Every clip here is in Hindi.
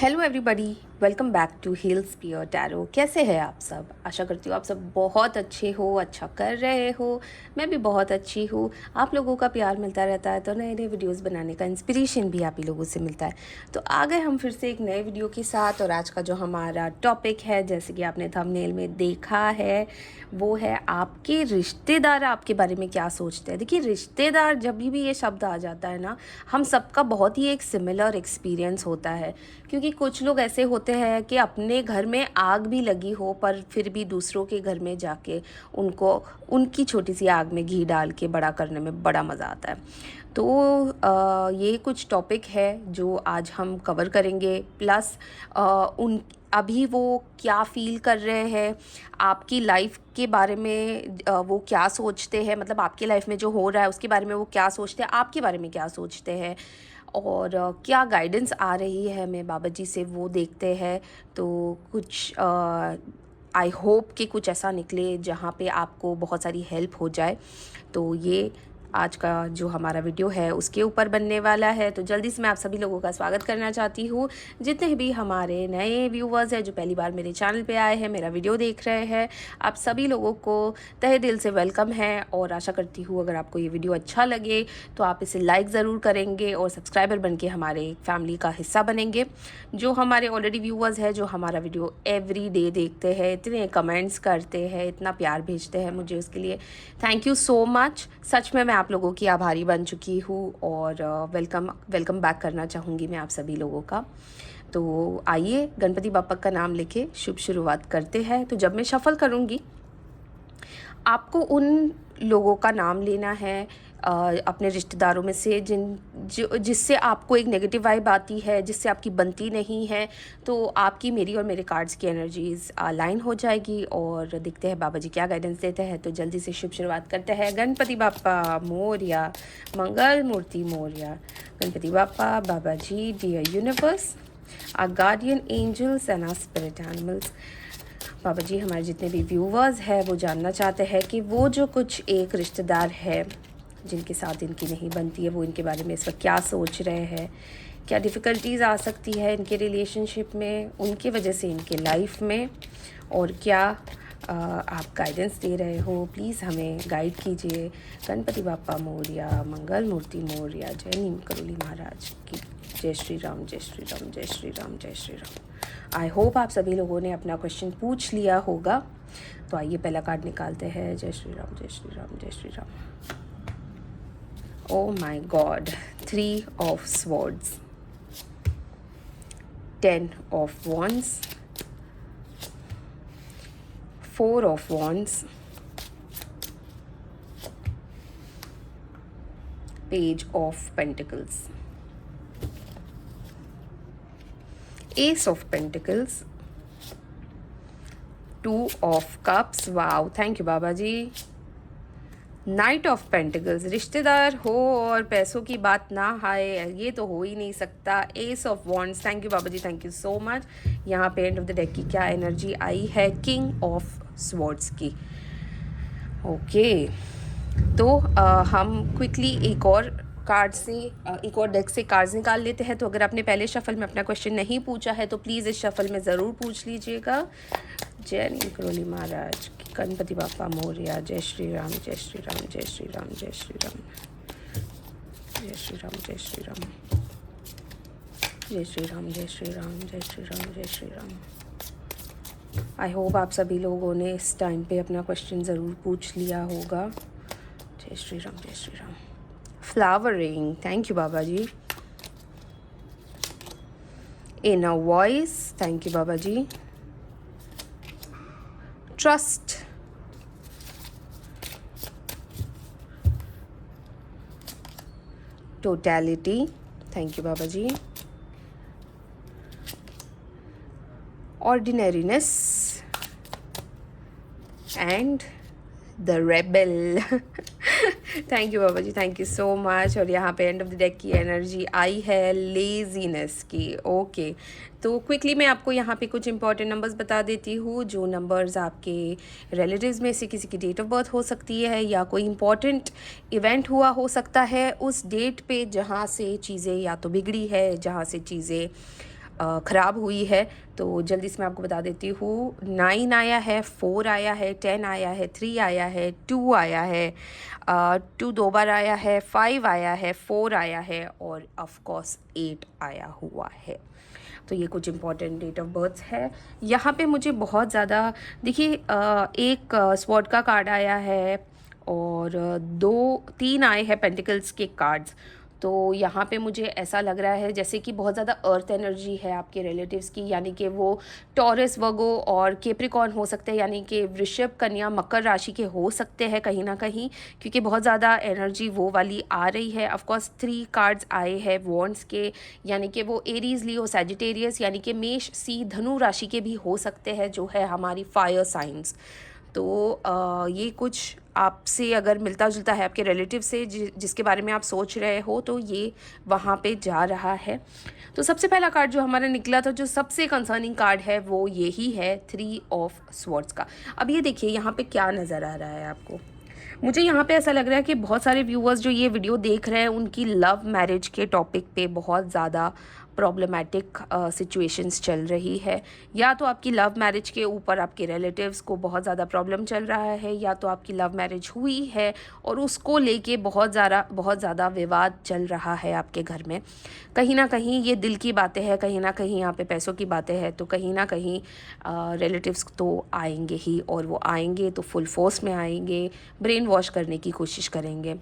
Hello everybody, welcome back to heals pier tarot. कैसे हैं आप सब? आशा करती हूँ आप सब बहुत अच्छे हो, अच्छा कर रहे हो। मैं भी बहुत अच्छी हूँ। आप लोगों का प्यार मिलता रहता है तो नए नए वीडियोस बनाने का इंस्पिरेशन भी आप ही लोगों से मिलता है। तो आ गए हम फिर से एक नए वीडियो के साथ। और आज का जो हमारा टॉपिक है, जैसे कि आपने थंबनेल में देखा है, वो है आपके रिश्तेदार आपके बारे में क्या सोचते हैं। देखिए, रिश्तेदार जब भी ये शब्द आ जाता है ना, हम सबका बहुत ही एक सिमिलर एक्सपीरियंस होता है। क्योंकि कुछ लोग ऐसे होते हैं कि अपने घर में आग भी लगी हो पर फिर भी दूसरों के घर में जाके उनको उनकी छोटी सी आग में घी डाल के बड़ा करने में बड़ा मज़ा आता है। तो ये कुछ टॉपिक है जो आज हम कवर करेंगे। प्लस उन अभी वो क्या फ़ील कर रहे हैं, आपकी लाइफ के बारे में वो क्या सोचते हैं, मतलब आपकी लाइफ में जो हो रहा है उसके बारे में वो क्या सोचते हैं, आपके बारे में क्या सोचते हैं, और क्या गाइडेंस आ रही है हमें बाबा जी से, वो देखते हैं। तो कुछ आई होप कि कुछ ऐसा निकले जहाँ पे आपको बहुत सारी हेल्प हो जाए। तो ये आज का जो हमारा वीडियो है उसके ऊपर बनने वाला है। तो जल्दी से मैं आप सभी लोगों का स्वागत करना चाहती हूँ। जितने भी हमारे नए व्यूवर्स हैं जो पहली बार मेरे चैनल पे आए हैं, मेरा वीडियो देख रहे हैं, आप सभी लोगों को तहे दिल से वेलकम है। और आशा करती हूँ अगर आपको ये वीडियो अच्छा लगे तो आप इसे लाइक ज़रूर करेंगे और सब्सक्राइबर बन के हमारे फैमिली का हिस्सा बनेंगे। जो हमारे ऑलरेडी व्यूवर्स हैं, जो हमारा वीडियो एवरी डे देखते हैं, इतने कमेंट्स करते हैं, इतना प्यार भेजते हैं मुझे, उसके लिए थैंक यू सो मच। सच में मैं आप लोगों की आभारी बन चुकी हूँ। और वेलकम बैक करना चाहूँगी मैं आप सभी लोगों का। तो आइए गणपति बापा का नाम लेके शुभ शुरुआत करते हैं। तो जब मैं शफ़ल करूँगी, आपको उन लोगों का नाम लेना है अपने रिश्तेदारों में से जिससे आपको एक नेगेटिव वाइब आती है, जिससे आपकी बनती नहीं है। तो आपकी, मेरी और मेरे कार्ड्स की एनर्जीज अलाइन हो जाएगी। और देखते हैं बाबा जी क्या गाइडेंस देते हैं। तो जल्दी से शुभ शुरुआत करते हैं। गणपति बापा मोरया, मंगल मूर्ति मोरया। गणपति बापा, बाबा जी, dear universe, our guardian angels and our spirit animals. बाबा जी, हमारे जितने भी व्यूवर्स हैं वो जानना चाहते हैं कि वो जो कुछ एक रिश्तेदार है जिनके साथ इनकी नहीं बनती है, वो इनके बारे में इस वक्त क्या सोच रहे हैं, क्या डिफ़िकल्टीज़ आ सकती है इनके रिलेशनशिप में, उनके वजह से इनके लाइफ में, और क्या आप गाइडेंस दे रहे हो। प्लीज़ हमें गाइड कीजिए। गणपति बापा मोरया, मंगल मूर्ति मोरया, जय नीम करोली महाराज की जय श्री राम, जय श्री राम, जय श्री राम, जय श्री राम। आई होप आप सभी लोगों ने अपना क्वेश्चन पूछ लिया होगा। तो आइए पहला कार्ड निकालते हैं। जय श्री राम, जय श्री राम, जय Shri Ram. Oh my God, 3 of swords, 10 of wands, 4 of wands, page of pentacles, ace of pentacles, 2 of cups। Wow, thank you Baba ji. Knight of pentacles, रिश्तेदार हो और पैसों की बात ना आए, ये तो हो ही नहीं सकता। Ace of wands, thank you Baba ji, thank you so much. यहाँ पे एंड ऑफ द डेक की क्या एनर्जी आई है? किंग ऑफ स्वॉर्ड्स की। ओके, तो हम क्विकली एक और कार्ड से एक और डेक से कार्ड्स निकाल लेते हैं। तो अगर आपने पहले शफल में अपना क्वेश्चन नहीं पूछा है तो प्लीज़ इस शफल में ज़रूर पूछ लीजिएगा। जय नीम करोली महाराज की, गणपति बापा मोरया, जय श्री राम, जय श्री राम, जय श्री राम, जय श्री राम, जय श्री राम, जय श्री राम, जय श्री राम, जय श्री राम, जय श्री राम, जय श्री राम। आई होप आप सभी लोगों ने इस टाइम पे अपना क्वेश्चन ज़रूर पूछ लिया होगा। जय श्री राम, जय Shri Ram. Flowering, thank you बाबा जी। इनर वॉइस, थैंक यू बाबा जी। ट्रस्ट, टोटलिटी, थैंक यू बाबा जी। Ordinariness and the rebel. Thank you Baba ji, thank you so much. और यहाँ पे एंड ऑफ द डेक की एनर्जी आई है लेजीनेस की। ओके, तो क्विकली मैं आपको यहाँ पे कुछ इंपॉर्टेंट नंबर्स बता देती हूँ। जो नंबर्स आपके रिलेटिव्स में से किसी की डेट ऑफ बर्थ हो सकती है या कोई इंपॉर्टेंट इवेंट हुआ हो सकता है उस डेट पे, जहाँ से चीज़ें या तो बिगड़ी है, जहाँ से चीज़ें ख़राब हुई है। तो जल्दी से मैं आपको बता देती हूँ, 9 आया है, 4 आया है, 10 आया है, 3 आया है, 2 आया है, 2 2 बार आया है, 5 आया है, 4 आया है और ऑफ कोर्स 8 आया हुआ है। तो ये कुछ इंपॉर्टेंट डेट ऑफ बर्थ है। यहाँ पे मुझे बहुत ज़्यादा देखिए, एक स्वॉर्ड का कार्ड आया है और 2 3 आए हैं पेंटिकल्स के कार्ड्स। तो यहाँ पे मुझे ऐसा लग रहा है जैसे कि बहुत ज़्यादा अर्थ एनर्जी है आपके रिलेटिव्स की, यानी कि वो टॉरस, वर्गो और कैप्रिकॉर्न हो सकते हैं, यानी कि वृषभ, कन्या, मकर राशि के हो सकते हैं कहीं ना कहीं, क्योंकि बहुत ज़्यादा एनर्जी वो वाली आ रही है। ऑफ कोर्स 3 कार्ड्स आए हैं वॉन्ड्स के, यानी कि वो एरीज, लियो, सैजिटेरियस, यानी कि मेष, सी, धनु राशि के भी हो सकते हैं, जो है हमारी फायर साइंस। तो ये कुछ आपसे अगर मिलता जुलता है आपके रिलेटिव से जिसके बारे में आप सोच रहे हो, तो ये वहाँ पे जा रहा है। तो सबसे पहला कार्ड जो हमारा निकला था, जो सबसे कंसर्निंग कार्ड है, वो यही है 3 ऑफ स्वॉर्ड्स का। अब ये देखिए यहाँ पे क्या नज़र आ रहा है आपको। मुझे यहाँ पे ऐसा लग रहा है कि बहुत सारे व्यूअर्स जो ये वीडियो देख रहे हैं, उनकी लव मैरिज के टॉपिक पे बहुत ज़्यादा प्रॉब्लमेटिक सिचुएशंस चल रही है। या तो आपकी लव मैरिज के ऊपर आपके रिलेटिव्स को बहुत ज़्यादा प्रॉब्लम चल रहा है, या तो आपकी लव मैरिज हुई है और उसको लेके बहुत ज़्यादा विवाद चल रहा है आपके घर में। कहीं ना कहीं ये दिल की बातें हैं, कहीं ना कहीं यहाँ पे पैसों की बातें हैं, तो कहीं ना कहीं रिलेटिव्स तो आएंगे ही, और वो आएंगे तो फुल फोर्स में आएंगे, ब्रेन वॉश करने की कोशिश करेंगे।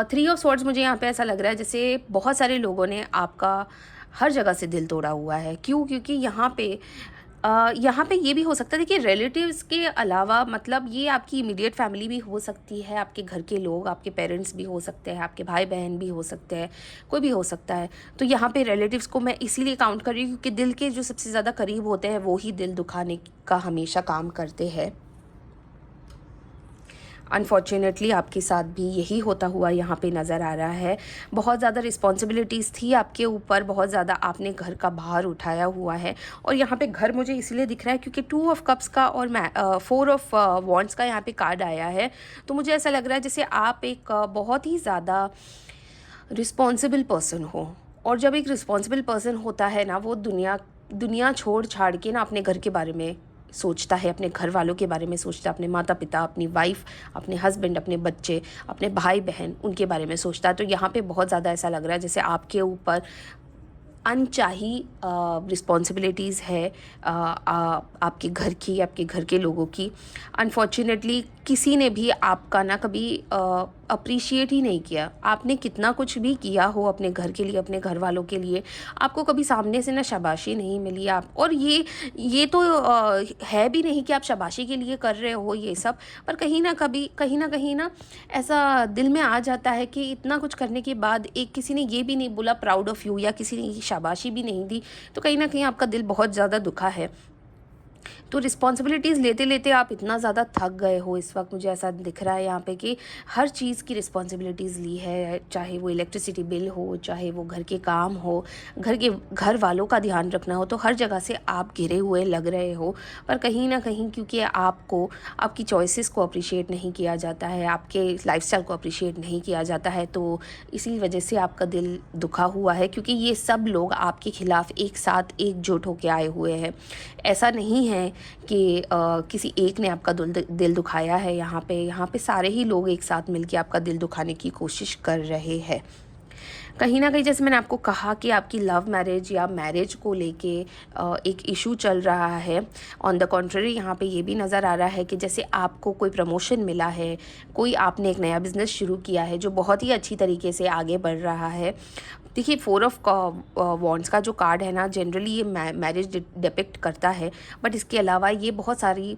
3 ऑफ स्वॉर्ड्स, मुझे यहाँ पे ऐसा लग रहा है जैसे बहुत सारे लोगों ने आपका हर जगह से दिल तोड़ा हुआ है। क्यों? क्योंकि यहाँ पे ये भी हो सकता है, देखिए रिलेटिव्स के अलावा मतलब ये आपकी इमीडिएट फैमिली भी हो सकती है, आपके घर के लोग, आपके पेरेंट्स भी हो सकते हैं, आपके भाई बहन भी हो सकते हैं, कोई भी हो सकता है। तो यहाँ पे रिलेटिव्स को मैं इसीलिए काउंट कर रही हूँ क्योंकि दिल के जो सबसे ज़्यादा करीब होते हैं वो ही दिल दुखाने का हमेशा काम करते हैं। अनफॉर्चुनेटली आपके साथ भी यही होता हुआ यहाँ पे नज़र आ रहा है। बहुत ज़्यादा रिस्पॉन्सिबिलिटीज़ थी आपके ऊपर, बहुत ज़्यादा आपने घर का भार उठाया हुआ है। और यहाँ पे घर मुझे इसलिए दिख रहा है क्योंकि 2 ऑफ कप्स का और 4 ऑफ वॉन्ड्स का यहाँ पे कार्ड आया है। तो मुझे ऐसा लग रहा है जैसे आप एक बहुत ही ज़्यादा रिस्पॉन्सिबल पर्सन हो, और जब एक रिस्पॉन्सिबल पर्सन होता है ना, वो दुनिया छोड़ छाड़ के ना अपने घर के बारे में सोचता है, अपने घर वालों के बारे में सोचता है, अपने माता पिता, अपनी वाइफ, अपने हस्बैंड, अपने बच्चे, अपने भाई बहन, उनके बारे में सोचता है। तो यहाँ पे बहुत ज़्यादा ऐसा लग रहा है जैसे आपके ऊपर अनचाही रिस्पॉन्सिबिलिटीज़ है आपके घर की, आपके घर के लोगों की। अनफॉर्चुनेटली किसी ने भी आपका ना कभी अप्रिशिएट ही नहीं किया। आपने कितना कुछ भी किया हो अपने घर के लिए, अपने घर वालों के लिए, आपको कभी सामने से ना शाबाशी नहीं मिली। आप और ये तो है भी नहीं कि आप शाबाशी के लिए कर रहे हो ये सब, पर कहीं ना ऐसा दिल में आ जाता है कि इतना कुछ करने के बाद एक किसी ने ये भी नहीं बोला प्राउड ऑफ यू, या किसी ने शाबाशी भी नहीं दी, तो कहीं ना कहीं आपका दिल बहुत ज़्यादा दुखा है। तो रिस्पॉन्सिबिलिटीज़ लेते लेते आप इतना ज़्यादा थक गए हो इस वक्त, मुझे ऐसा दिख रहा है यहाँ पे कि हर चीज़ की रिस्पॉन्सिबिलिटीज़ ली है, चाहे वो इलेक्ट्रिसिटी बिल हो, चाहे वो घर के काम हो, घर वालों का ध्यान रखना हो, तो हर जगह से आप घिरे हुए लग रहे हो। पर कहीं ना कहीं क्योंकि आपको आपकी चॉइसेस को अप्रिशिएट नहीं किया जाता है, आपके लाइफस्टाइल को अप्रिशिएट नहीं किया जाता है, तो इसी वजह से आपका दिल दुखा हुआ है, क्योंकि ये सब लोग आपके खिलाफ़ एक साथ एकजुट होकर आए हुए हैं। ऐसा नहीं है कि किसी एक ने आपका दिल दुखाया है। यहाँ पे सारे ही लोग एक साथ मिलकर आपका दिल दुखाने की कोशिश कर रहे हैं। कहीं ना कहीं जैसे मैंने आपको कहा कि आपकी लव मैरिज या मैरिज को लेके एक इशू चल रहा है। ऑन द कॉन्ट्ररी यहाँ पे ये भी नज़र आ रहा है कि जैसे आपको कोई प्रमोशन मिला है, कोई आपने एक नया बिज़नेस शुरू किया है जो बहुत ही अच्छी तरीके से आगे बढ़ रहा है। देखिए 4 ऑफ वॉन्ड्स का जो कार्ड है ना, जनरली ये मैरिज डिपिक्ट करता है, बट इसके अलावा ये बहुत सारी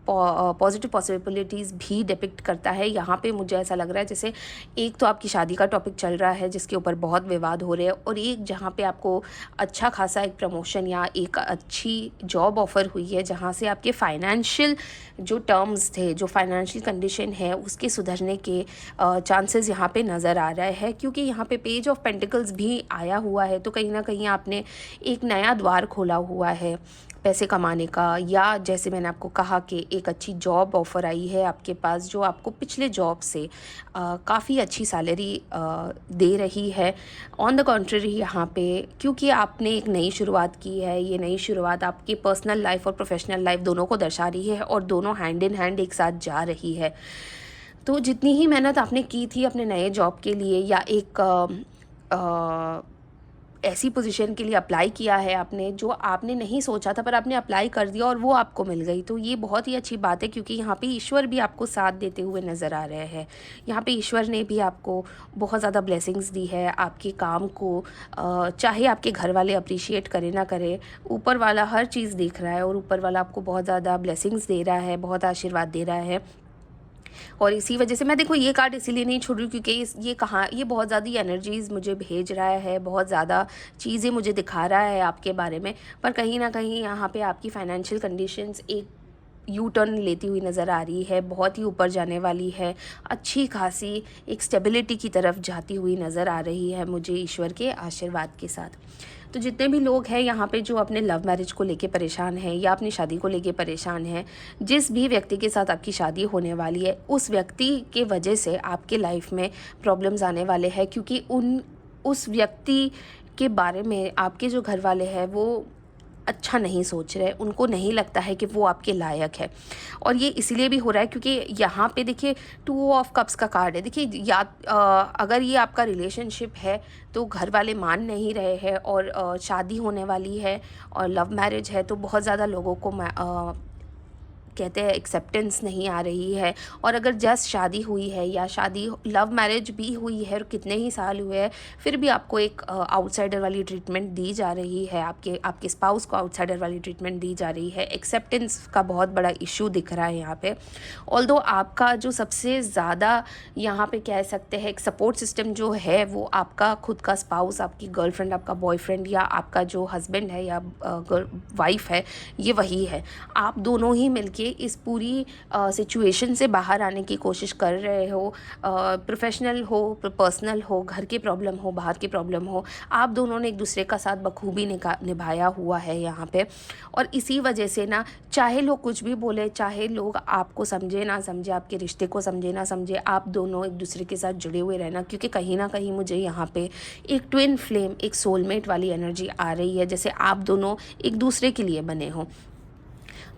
पॉजिटिव पॉसिबिलिटीज़ भी डिपिक्ट करता है। यहाँ पे मुझे ऐसा लग रहा है जैसे एक तो आपकी शादी का टॉपिक चल रहा है जिसके ऊपर बहुत विवाद हो रहे हैं, और एक जहाँ पे आपको अच्छा खासा एक प्रमोशन या एक अच्छी जॉब ऑफ़र हुई है, जहाँ से आपके फाइनेंशियल जो टर्म्स थे, जो फाइनेंशियल कंडीशन है, उसके सुधरने के चांसेस यहाँ पे नज़र आ रहे हैं। क्योंकि यहाँ पे पेज ऑफ पेंटिकल्स भी आया हुआ है, तो कहीं ना कहीं आपने एक नया द्वार खोला हुआ है पैसे कमाने का, या जैसे मैंने आपको कहा कि एक अच्छी जॉब ऑफ़र आई है आपके पास, जो आपको पिछले जॉब से काफ़ी अच्छी सैलरी दे रही है। ऑन द कॉन्ट्ररी यहाँ पे क्योंकि आपने एक नई शुरुआत की है, ये नई शुरुआत आपकी पर्सनल लाइफ़ और प्रोफेशनल लाइफ़ दोनों को दर्शा रही है और दोनों हैंड इन हैंड एक साथ जा रही है। तो जितनी ही मेहनत आपने की थी अपने नए जॉब के लिए या एक ऐसी पोजीशन के लिए अप्लाई किया है आपने जो आपने नहीं सोचा था पर आपने अप्लाई कर दिया और वो आपको मिल गई, तो ये बहुत ही अच्छी बात है क्योंकि यहाँ पे ईश्वर भी आपको साथ देते हुए नज़र आ रहे हैं। यहाँ पे ईश्वर ने भी आपको बहुत ज़्यादा ब्लेसिंग्स दी है आपके काम को। चाहे आपके घर वाले अप्रिशिएट करें ना करें, ऊपर वाला हर चीज़ देख रहा है और ऊपर वाला आपको बहुत ज़्यादा ब्लेसिंग्स दे रहा है, बहुत आशीर्वाद दे रहा है। और इसी वजह से मैं देखो ये कार्ड इसीलिए नहीं छोड़ रही हूँ क्योंकि ये बहुत ज़्यादा एनर्जीज़ मुझे भेज रहा है, बहुत ज़्यादा चीज़ें मुझे दिखा रहा है आपके बारे में। पर कहीं ना कहीं यहाँ पे आपकी फाइनेंशियल कंडीशंस एक यू टर्न लेती हुई नज़र आ रही है, बहुत ही ऊपर जाने वाली है, अच्छी खासी एक स्टेबिलिटी की तरफ जाती हुई नज़र आ रही है मुझे ईश्वर के आशीर्वाद के साथ। तो जितने भी लोग हैं यहाँ पे जो अपने लव मैरिज को लेके परेशान हैं या अपनी शादी को लेके परेशान हैं, जिस भी व्यक्ति के साथ आपकी शादी होने वाली है उस व्यक्ति के वजह से आपके लाइफ में प्रॉब्लम्स आने वाले हैं क्योंकि उस व्यक्ति के बारे में आपके जो घर वाले हैं वो अच्छा नहीं सोच रहे, उनको नहीं लगता है कि वो आपके लायक है। और ये इसलिए भी हो रहा है क्योंकि यहाँ पे देखिए 2 ऑफ कप्स का कार्ड है। देखिए या अगर ये आपका रिलेशनशिप है तो घर वाले मान नहीं रहे हैं और शादी होने वाली है और लव मैरिज है तो बहुत ज़्यादा लोगों को कहते हैं एक्सेप्टेंस नहीं आ रही है। और अगर जस्ट शादी हुई है या शादी लव मैरिज भी हुई है और कितने ही साल हुए हैं फिर भी आपको एक आउटसाइडर वाली ट्रीटमेंट दी जा रही है, आपके स्पाउस को आउटसाइडर वाली ट्रीटमेंट दी जा रही है। एक्सेप्टेंस का बहुत बड़ा इशू दिख रहा है यहाँ पे। ऑल्दो आपका जो सबसे ज़्यादा यहाँ पे कह सकते हैं एक सपोर्ट सिस्टम जो है वो आपका खुद का स्पाउस, आपकी गर्लफ्रेंड, आपका बॉयफ्रेंड या आपका जो हस्बैंड है या वाइफ है, ये वही है। आप दोनों ही मिलके इस पूरी सिचुएशन से बाहर आने की कोशिश कर रहे हो। प्रोफेशनल हो, पर्सनल हो, घर की प्रॉब्लम हो, बाहर की प्रॉब्लम हो, आप दोनों ने एक दूसरे का साथ बखूबी निभाया हुआ है यहाँ पे। और इसी वजह से ना चाहे लोग कुछ भी बोले, चाहे लोग आपको समझे ना समझे, आपके रिश्ते को समझे ना समझे, आप दोनों एक दूसरे के साथ जुड़े हुए रहना क्योंकि कहीं ना कहीं मुझे यहाँ पे एक ट्विन फ्लेम, एक सोलमेट वाली एनर्जी आ रही है, जैसे आप दोनों एक दूसरे के लिए बने हो।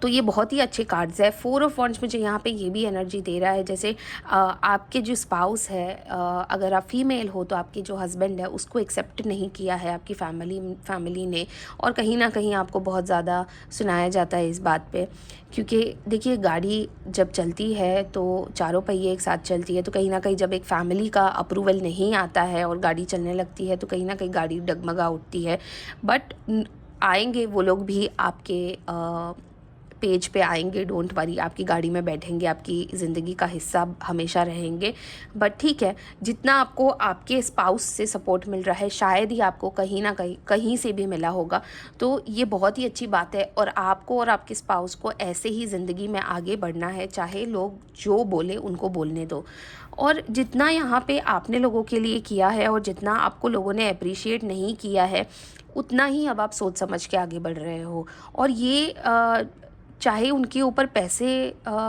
तो ये बहुत ही अच्छे कार्ड्स है। 4 ऑफ वॉन्ड्स मुझे यहाँ पे ये भी एनर्जी दे रहा है जैसे आपके जो स्पाउस है, अगर आप फीमेल हो तो आपके जो हस्बैंड है उसको एक्सेप्ट नहीं किया है आपकी फैमिली ने, और कहीं ना कहीं आपको बहुत ज़्यादा सुनाया जाता है इस बात पे। क्योंकि देखिए गाड़ी जब चलती है तो चारों पहिए एक साथ चलती है, तो कहीं ना कहीं जब एक फैमिली का अप्रूवल नहीं आता है और गाड़ी चलने लगती है तो कहीं ना कहीं गाड़ी डगमगा उठती है। बट आएंगे वो लोग भी आपके पेज पे आएंगे, डोंट वरी, आपकी गाड़ी में बैठेंगे, आपकी ज़िंदगी का हिस्सा हमेशा रहेंगे। बट ठीक है, जितना आपको आपके स्पाउस से सपोर्ट मिल रहा है शायद ही आपको कहीं ना कहीं से भी मिला होगा, तो ये बहुत ही अच्छी बात है। और आपको और आपके स्पाउस को ऐसे ही ज़िंदगी में आगे बढ़ना है, चाहे लोग जो बोले उनको बोलने दो। और जितना यहाँ पे आपने लोगों के लिए किया है और जितना आपको लोगों ने अप्रिशिएट नहीं किया है उतना ही अब आप सोच समझ के आगे बढ़ रहे हो। और ये चाहे उनके ऊपर पैसे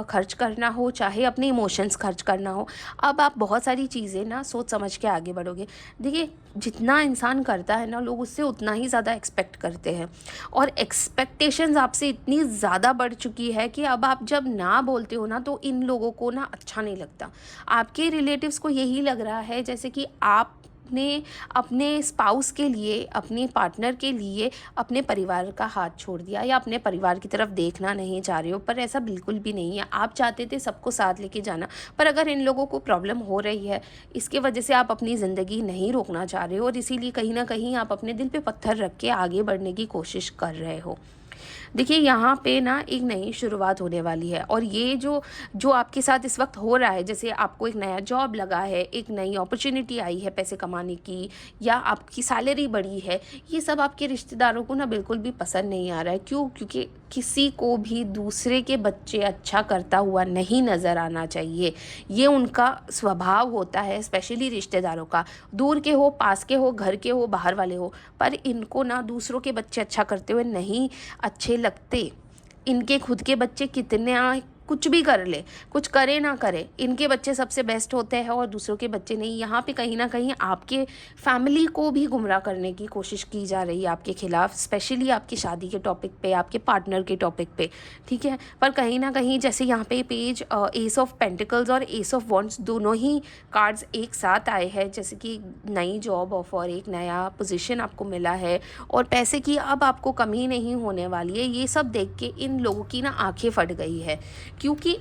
खर्च करना हो, चाहे अपने इमोशंस खर्च करना हो, अब आप बहुत सारी चीज़ें ना सोच समझ के आगे बढ़ोगे। देखिए जितना इंसान करता है ना, लोग उससे उतना ही ज़्यादा एक्सपेक्ट करते हैं और एक्सपेक्टेशंस आपसे इतनी ज़्यादा बढ़ चुकी है कि अब आप जब ना बोलते हो ना तो इन लोगों को ना अच्छा नहीं लगता। आपके रिलेटिव्स को यही लग रहा है जैसे कि आप ने अपने स्पाउस के लिए, अपने पार्टनर के लिए अपने परिवार का हाथ छोड़ दिया या अपने परिवार की तरफ देखना नहीं चाह रहे हो, पर ऐसा बिल्कुल भी नहीं है। आप चाहते थे सबको साथ लेके जाना, पर अगर इन लोगों को प्रॉब्लम हो रही है इसके वजह से आप अपनी ज़िंदगी नहीं रोकना चाह रहे हो और इसीलिए कहीं ना कहीं आप अपने दिल पे पत्थर रख के आगे बढ़ने की कोशिश कर रहे हो। देखिए यहाँ पे ना एक नई शुरुआत होने वाली है और ये जो जो आपके साथ इस वक्त हो रहा है, जैसे आपको एक नया जॉब लगा है, एक नई अपॉर्चुनिटी आई है पैसे कमाने की, या आपकी सैलरी बढ़ी है, ये सब आपके रिश्तेदारों को ना बिल्कुल भी पसंद नहीं आ रहा है। क्यों? क्योंकि किसी को भी दूसरे के बच्चे अच्छा करता हुआ नहीं नज़र आना चाहिए। ये उनका स्वभाव होता है, स्पेशली रिश्तेदारों का, दूर के हो, पास के हो, घर के हो, बाहर वाले हो, पर इनको ना दूसरों के बच्चे अच्छा करते हुए नहीं अच्छे लगते। इनके खुद के बच्चे कुछ भी कर ले, कुछ करे ना करे, इनके बच्चे सबसे बेस्ट होते हैं और दूसरों के बच्चे नहीं। यहाँ पे कहीं ना कहीं आपके फैमिली को भी गुमराह करने की कोशिश की जा रही है आपके खिलाफ, स्पेशली आपकी शादी के टॉपिक पे, आपके पार्टनर के टॉपिक पे, ठीक है। पर कहीं ना कहीं जैसे यहाँ पे पेज एस ऑफ पेंटिकल्स और एस ऑफ वॉन्ड्स दोनों ही कार्ड्स एक साथ आए हैं, जैसे कि नई जॉब ऑफर, एक नया पोजीशन आपको मिला है और पैसे की अब आपको कमी नहीं होने वाली है। ये सब देख के इन लोगों की ना आंखें फट गई है, क्योंकि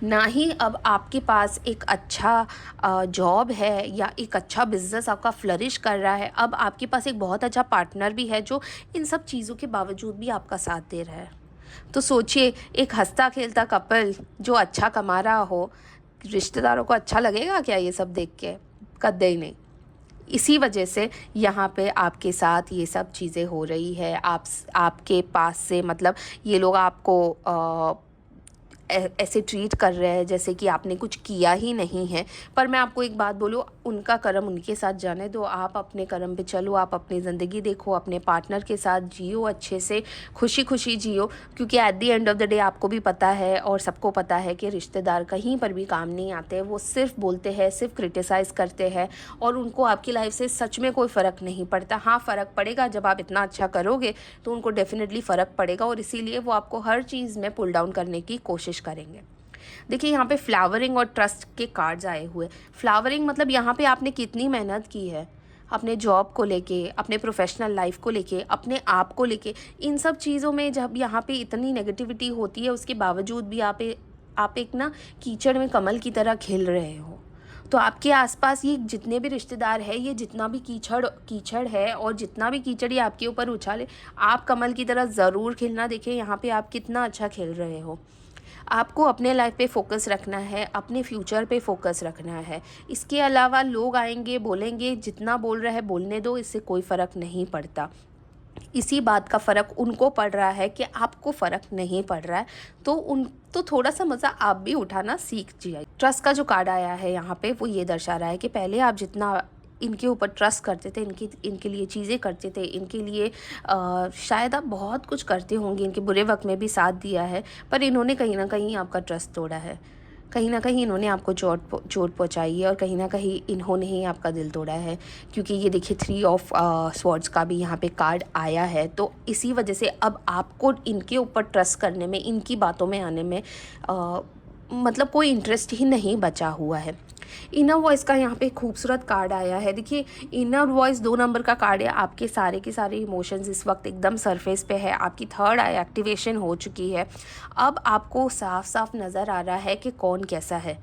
ना ही अब आपके पास एक अच्छा जॉब है या एक अच्छा बिजनेस आपका फ्लरिश कर रहा है, अब आपके पास एक बहुत अच्छा पार्टनर भी है जो इन सब चीज़ों के बावजूद भी आपका साथ दे रहा है। तो सोचिए, एक हंसता खेलता कपल जो अच्छा कमा रहा हो, रिश्तेदारों को अच्छा लगेगा क्या ये सब देख के? कद्दे ही नहीं। इसी वजह से यहाँ पे आपके साथ ये सब चीज़ें हो रही है। आपके पास से मतलब ये लोग आपको ऐसे ट्रीट कर रहे हैं जैसे कि आपने कुछ किया ही नहीं है। पर मैं आपको एक बात बोलूँ, उनका कर्म उनके साथ जाने दो, आप अपने कर्म पे चलो, आप अपनी ज़िंदगी देखो, अपने पार्टनर के साथ जियो, अच्छे से खुशी खुशी जियो, क्योंकि at the end of the day आपको भी पता है और सबको पता है कि रिश्तेदार कहीं पर भी काम नहीं आते। वो सिर्फ बोलते हैं, सिर्फ क्रिटिसाइज़ करते हैं और उनको आपकी लाइफ से सच में कोई फ़र्क नहीं पड़ता। हाँ, फ़र्क पड़ेगा जब आप इतना अच्छा करोगे तो उनको डेफिनेटली फ़र्क पड़ेगा और इसीलिए वो आपको हर चीज़ में पुल डाउन करने की कोशिश करेंगे। देखिए, यहाँ पे फ्लावरिंग और ट्रस्ट के कार्ड्स आए हुए। फ्लावरिंग मतलब यहाँ पे आपने कितनी मेहनत की है अपने जॉब को लेके, अपने प्रोफेशनल लाइफ को लेके, अपने आप को लेके, इन सब चीज़ों में जब यहाँ पे इतनी नेगेटिविटी होती है उसके बावजूद भी आप एक ना कीचड़ में कमल की तरह खिल रहे हो। तो आपके आसपास ये जितने भी रिश्तेदार हैं, ये जितना भी कीचड़ है और जितना भी कीचड़ ये आपके ऊपर उछाले, आप कमल की तरह ज़रूर खिलना। देखिए यहाँ पे आप कितना अच्छा खेल रहे हो। आपको अपने लाइफ पे फोकस रखना है, अपने फ्यूचर पे फोकस रखना है। इसके अलावा लोग आएंगे, बोलेंगे, जितना बोल रहा है बोलने दो, इससे कोई फ़र्क नहीं पड़ता। इसी बात का फ़र्क उनको पड़ रहा है कि आपको फ़र्क नहीं पड़ रहा है, तो थोड़ा सा मज़ा आप भी उठाना सीख जाइए। ट्रस्ट का जो कार्ड आया है यहाँ पे वो ये दर्शा रहा है कि पहले आप जितना इनके ऊपर ट्रस्ट करते थे, इनके लिए चीज़ें करते थे, इनके लिए शायद आप बहुत कुछ करते होंगे, इनके बुरे वक्त में भी साथ दिया है, पर इन्होंने कहीं ना कहीं आपका ट्रस्ट तोड़ा है। कहीं ना कहीं इन्होंने आपको चोट पहुंचाई है और कहीं ना कहीं इन्होंने ही आपका दिल तोड़ा है, क्योंकि ये देखिए 3 ऑफ स्वॉर्ड्स का भी यहाँ पे कार्ड आया है। तो इसी वजह से अब आपको इनके ऊपर ट्रस्ट करने में, इनकी बातों में आने में मतलब कोई इंटरेस्ट ही नहीं बचा हुआ है। इनर वॉइस का यहाँ पे खूबसूरत कार्ड आया है। देखिए, इनर वॉइस 2 नंबर का कार्ड है। आपके सारे के सारे इमोशंस इस वक्त एकदम सरफेस पे है, आपकी थर्ड आई एक्टिवेशन हो चुकी है। अब आपको साफ साफ नज़र आ रहा है कि कौन कैसा है,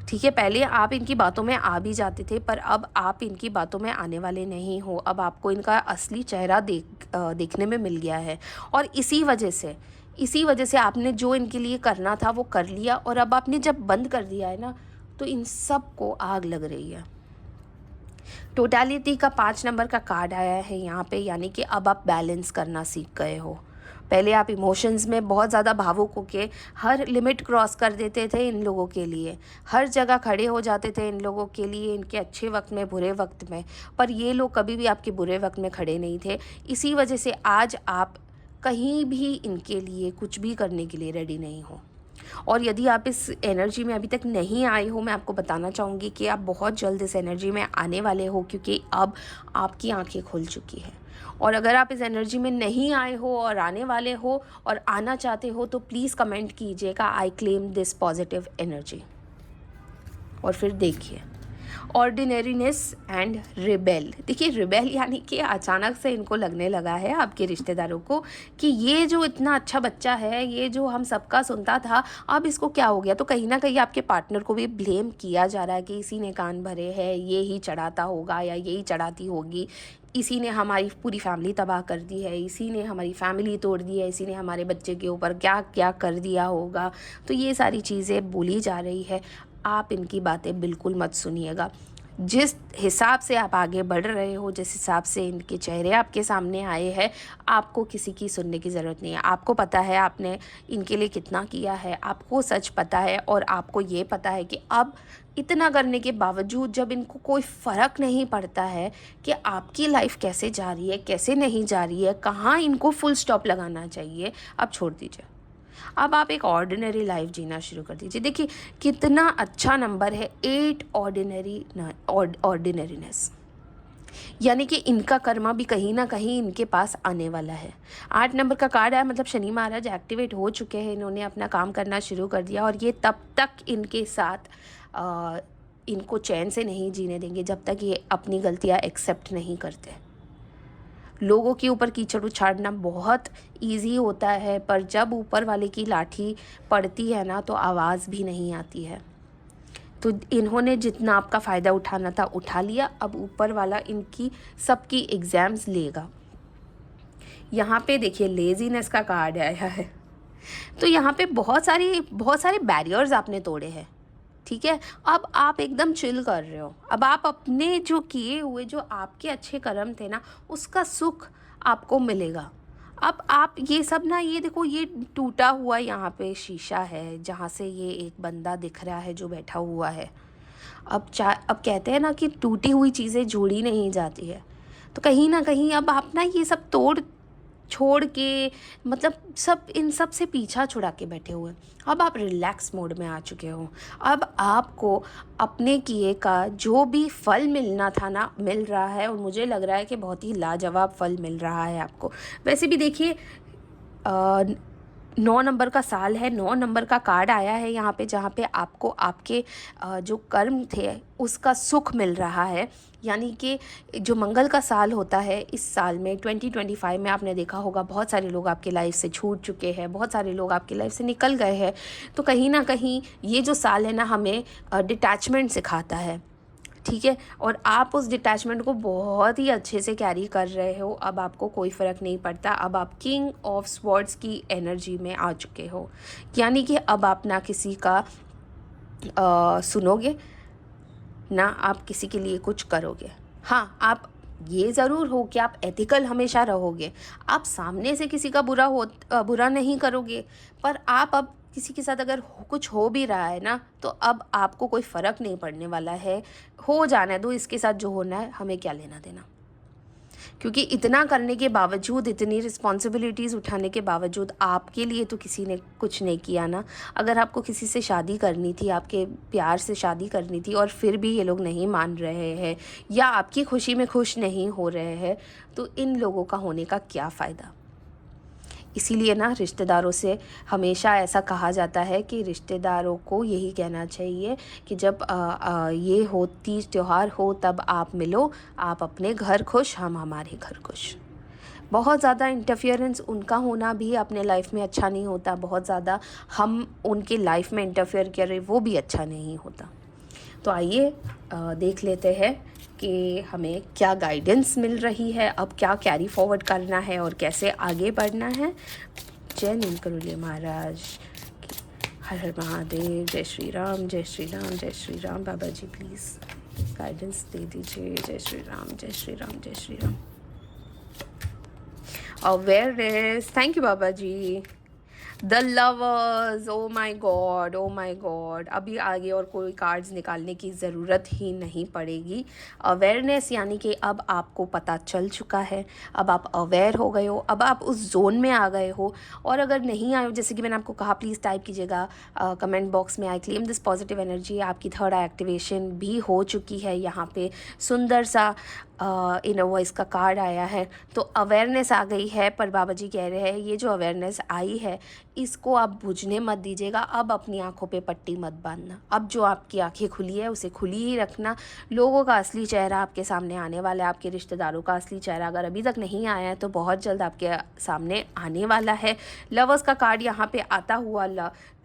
ठीक है। पहले आप इनकी बातों में आ भी जाते थे, पर अब आप इनकी बातों में आने वाले नहीं हो। अब आपको इनका असली चेहरा देखने में मिल गया है और इसी वजह से आपने जो इनके लिए करना था वो कर लिया, और अब आपने जब बंद कर दिया है ना, तो इन सब को आग लग रही है। टोटलिटी का 5 नंबर का कार्ड आया है यहाँ पे, यानी कि अब आप बैलेंस करना सीख गए हो। पहले आप इमोशंस में बहुत ज़्यादा भावुक होके हर लिमिट क्रॉस कर देते थे इन लोगों के लिए, हर जगह खड़े हो जाते थे इन लोगों के लिए, इनके अच्छे वक्त में, बुरे वक्त में, पर ये लोग कभी भी आपके बुरे वक्त में खड़े नहीं थे। इसी वजह से आज आप कहीं भी इनके लिए कुछ भी करने के लिए रेडी नहीं हो। और यदि आप इस एनर्जी में अभी तक नहीं आए हो, मैं आपको बताना चाहूँगी कि आप बहुत जल्द इस एनर्जी में आने वाले हो, क्योंकि अब आपकी आंखें खुल चुकी हैं। और अगर आप इस एनर्जी में नहीं आए हो और आने वाले हो और आना चाहते हो, तो प्लीज़ कमेंट कीजिएगा, I claim this positive energy. और फिर देखिए, ऑर्डिनरीनेस एंड रिबेल। देखिए, रिबेल यानी कि अचानक से इनको लगने लगा है आपके रिश्तेदारों को कि ये जो इतना अच्छा बच्चा है, ये जो हम सबका सुनता था, अब इसको क्या हो गया। तो कहीं ना कहीं आपके पार्टनर को भी ब्लेम किया जा रहा है कि इसी ने कान भरे हैं, ये ही चढ़ाता होगा या यही चढ़ाती होगी, इसी ने हमारी पूरी फैमिली तबाह कर दी है, इसी ने हमारी फैमिली तोड़ दी है, इसी ने हमारे बच्चे के ऊपर क्या क्या कर दिया होगा। तो ये सारी चीज़ें बोली जा रही है। आप इनकी बातें बिल्कुल मत सुनिएगा। जिस हिसाब से आप आगे बढ़ रहे हो, जिस हिसाब से इनके चेहरे आपके सामने आए हैं, आपको किसी की सुनने की ज़रूरत नहीं है। आपको पता है आपने इनके लिए कितना किया है, आपको सच पता है, और आपको ये पता है कि अब इतना करने के बावजूद जब इनको कोई फ़र्क नहीं पड़ता है कि आपकी लाइफ कैसे जा रही है, कैसे नहीं जा रही है, कहाँ इनको फुल स्टॉप लगाना चाहिए, अब छोड़ दीजिए। अब आप एक ऑर्डिनरी लाइफ जीना शुरू कर दीजिए। देखिए कितना अच्छा नंबर है 8, ऑर्डिनरीनेस, यानी कि इनका कर्मा भी कहीं ना कहीं इनके पास आने वाला है। 8 नंबर का कार्ड है, मतलब शनि महाराज एक्टिवेट हो चुके हैं, इन्होंने अपना काम करना शुरू कर दिया और ये तब तक इनके साथ इनको चैन से नहीं जीने देंगे जब तक ये अपनी गलतियां एक्सेप्ट नहीं करते। लोगों के ऊपर कीचड़ उछाड़ना बहुत इजी होता है, पर जब ऊपर वाले की लाठी पड़ती है ना तो आवाज़ भी नहीं आती है। तो इन्होंने जितना आपका फ़ायदा उठाना था उठा लिया, अब ऊपर वाला इनकी सबकी एग्ज़ाम्स लेगा। यहाँ पे देखिए लेज़ीनेस का कार्ड आया है, तो यहाँ पे बहुत सारे बैरियर्स आपने तोड़े हैं, ठीक है। अब आप एकदम चिल कर रहे हो, अब आप अपने जो किए हुए जो आपके अच्छे कर्म थे ना उसका सुख आपको मिलेगा। अब आप ये सब ना, ये देखो ये टूटा हुआ यहाँ पे शीशा है जहाँ से ये एक बंदा दिख रहा है जो बैठा हुआ है। अब कहते हैं ना कि टूटी हुई चीज़ें जोड़ी नहीं जाती है, तो कहीं ना कहीं अब आप ना ये सब तोड़ छोड़ के, मतलब सब इन सब से पीछा छुड़ा के बैठे हुए। अब आप रिलैक्स मोड में आ चुके हो। अब आपको अपने किए का जो भी फल मिलना था ना मिल रहा है, और मुझे लग रहा है कि बहुत ही लाजवाब फल मिल रहा है आपको। वैसे भी देखिए 9 नंबर का साल है, 9 नंबर का कार्ड आया है यहाँ पे, जहाँ पे आपको आपके जो कर्म थे उसका सुख मिल रहा है। यानी कि जो मंगल का साल होता है, इस साल में 2025 में आपने देखा होगा बहुत सारे लोग आपके लाइफ से छूट चुके हैं, बहुत सारे लोग आपकी लाइफ से निकल गए हैं। तो कहीं ना कहीं ये जो साल है ना हमें डिटैचमेंट सिखाता है, ठीक है। और आप उस डिटैचमेंट को बहुत ही अच्छे से कैरी कर रहे हो। अब आपको कोई फ़र्क नहीं पड़ता, अब आप किंग ऑफ स्वॉर्ड्स की एनर्जी में आ चुके हो। यानी कि अब आप ना किसी का सुनोगे ना आप किसी के लिए कुछ करोगे। हाँ, आप ये ज़रूर हो कि आप एथिकल हमेशा रहोगे, आप सामने से किसी का बुरा नहीं करोगे, पर आप अब किसी के साथ अगर कुछ हो भी रहा है ना तो अब आपको कोई फ़र्क नहीं पड़ने वाला है। हो जाने दो, इसके साथ जो होना है हमें क्या लेना देना। क्योंकि इतना करने के बावजूद, इतनी रिस्पॉन्सिबिलिटीज़ उठाने के बावजूद आपके लिए तो किसी ने कुछ नहीं किया ना। अगर आपको किसी से शादी करनी थी, आपके प्यार से शादी करनी थी, और फिर भी ये लोग नहीं मान रहे हैं या आपकी खुशी में खुश नहीं हो रहे हैं, तो इन लोगों का होने का क्या फ़ायदा। इसीलिए ना रिश्तेदारों से हमेशा ऐसा कहा जाता है कि रिश्तेदारों को यही कहना चाहिए कि जब ये हो, तीज त्यौहार हो, तब आप मिलो, आप अपने घर खुश, हम हमारे घर खुश। बहुत ज़्यादा इंटरफेरेंस उनका होना भी अपने लाइफ में अच्छा नहीं होता, बहुत ज़्यादा हम उनके लाइफ में इंटरफेयर करें वो भी अच्छा नहीं होता। तो आइए देख लेते हैं कि हमें क्या गाइडेंस मिल रही है, अब क्या कैरी फॉरवर्ड करना है और कैसे आगे बढ़ना है। जय नीलकंठेश्वर महाराज, हर हर महादेव, जय श्री राम, जय श्री राम, जय श्री राम। बाबा जी प्लीज़ गाइडेंस दे दीजिए। जय श्री राम, जय श्री राम, जय Shri Ram. Awareness, thank you Baba ji. The lovers, oh my God, oh my God, अभी आगे और कोई कार्ड्स निकालने की ज़रूरत ही नहीं पड़ेगी। अवेयरनेस यानी कि अब आपको पता चल चुका है, अब आप अवेयर हो गए हो, अब आप उस जोन में आ गए हो। और अगर नहीं आए हो, जैसे कि मैंने आपको कहा, प्लीज़ टाइप कीजिएगा कमेंट बॉक्स में, I claim this positive energy. आपकी थर्ड आई एक्टिवेशन भी हो चुकी है। यहाँ पे सुंदर सा इनर वॉइस का कार्ड आया है, तो अवेयरनेस आ गई है। पर बाबा जी कह रहे हैं ये जो अवेयरनेस आई है इसको आप बुझने मत दीजिएगा। अब अपनी आंखों पे पट्टी मत बांधना, अब जो आपकी आंखें खुली है उसे खुली ही रखना। लोगों का असली चेहरा आपके सामने आने वाला है, आपके रिश्तेदारों का असली चेहरा अगर अभी तक नहीं आया है तो बहुत जल्द आपके सामने आने वाला है। लवर्स का कार्ड यहाँ पे आता हुआ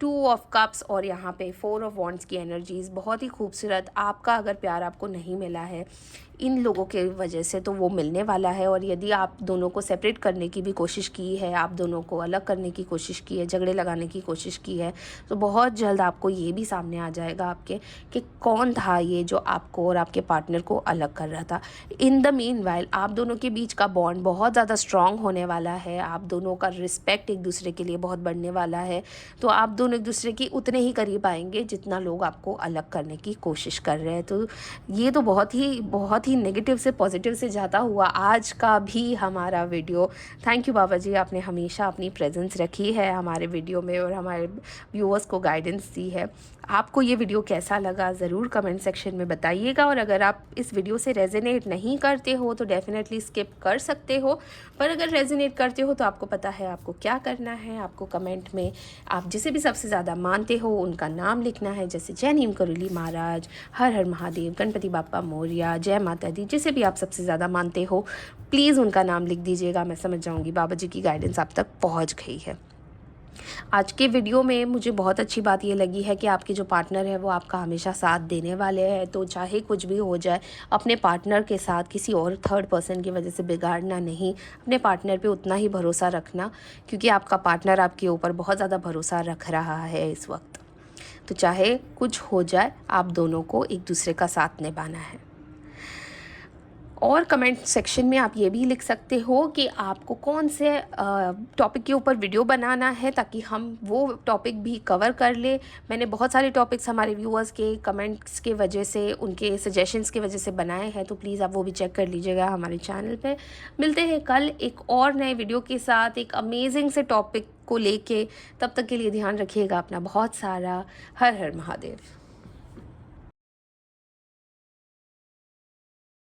2 ऑफ कप्स और यहाँ पे 4 ऑफ वॉन्ड्स की एनर्जीज़ बहुत ही खूबसूरत। आपका अगर प्यार आपको नहीं मिला है इन लोगों के वजह से तो वो मिलने वाला है। और यदि आप दोनों को सेपरेट करने की भी कोशिश की है, आप दोनों को अलग करने की कोशिश की है, झगड़े लगाने की कोशिश की है, तो बहुत जल्द आपको ये भी सामने आ जाएगा आपके कि कौन था ये जो आपको और आपके पार्टनर को अलग कर रहा था। इन द मीन वाइल आप दोनों के बीच का बॉन्ड बहुत ज़्यादा स्ट्रॉन्ग होने वाला है, आप दोनों का रिस्पेक्ट एक दूसरे के लिए बहुत बढ़ने वाला है। तो आप दोनों एक दूसरे की उतने ही करीब आएंगे जितना लोग आपको अलग करने की कोशिश कर रहे हैं। तो ये तो बहुत ही ही नेगेटिव से पॉजिटिव से जाता हुआ आज का भी हमारा वीडियो। थैंक यू बाबा जी, आपने हमेशा अपनी प्रेजेंस रखी है हमारे वीडियो में और हमारे व्यूअर्स को गाइडेंस दी है। आपको ये वीडियो कैसा लगा ज़रूर कमेंट सेक्शन में बताइएगा, और अगर आप इस वीडियो से रेजोनेट नहीं करते हो तो डेफिनेटली स्किप कर सकते हो, पर अगर रेजोनेट करते हो तो आपको पता है आपको क्या करना है। आपको कमेंट में आप जिसे भी सबसे ज़्यादा मानते हो उनका नाम लिखना है, जैसे जय नीम करोली महाराज, हर हर महादेव, गणपति बाप्पा मोरया, जय माता दी, जिसे भी आप सबसे ज़्यादा मानते हो प्लीज़ उनका नाम लिख दीजिएगा। मैं समझ जाऊँगी बाबा जी की गाइडेंस आप तक पहुँच गई है। आज के वीडियो में मुझे बहुत अच्छी बात ये लगी है कि आपके जो पार्टनर है वो आपका हमेशा साथ देने वाले हैं, तो चाहे कुछ भी हो जाए अपने पार्टनर के साथ किसी और थर्ड पर्सन की वजह से बिगाड़ना नहीं, अपने पार्टनर पे उतना ही भरोसा रखना, क्योंकि आपका पार्टनर आपके ऊपर बहुत ज़्यादा भरोसा रख रहा है इस वक्त। तो चाहे कुछ हो जाए आप दोनों को एक दूसरे का साथ निभाना है। और कमेंट सेक्शन में आप ये भी लिख सकते हो कि आपको कौन से टॉपिक के ऊपर वीडियो बनाना है, ताकि हम वो टॉपिक भी कवर कर ले। मैंने बहुत सारे टॉपिक्स हमारे व्यूअर्स के कमेंट्स के वजह से, उनके सजेशंस की वजह से बनाए हैं, तो प्लीज़ आप वो भी चेक कर लीजिएगा हमारे चैनल पे। मिलते हैं कल एक और नए वीडियो के साथ एक अमेजिंग से टॉपिक को लेके। तब तक के लिए ध्यान रखिएगा अपना बहुत सारा। हर हर महादेव।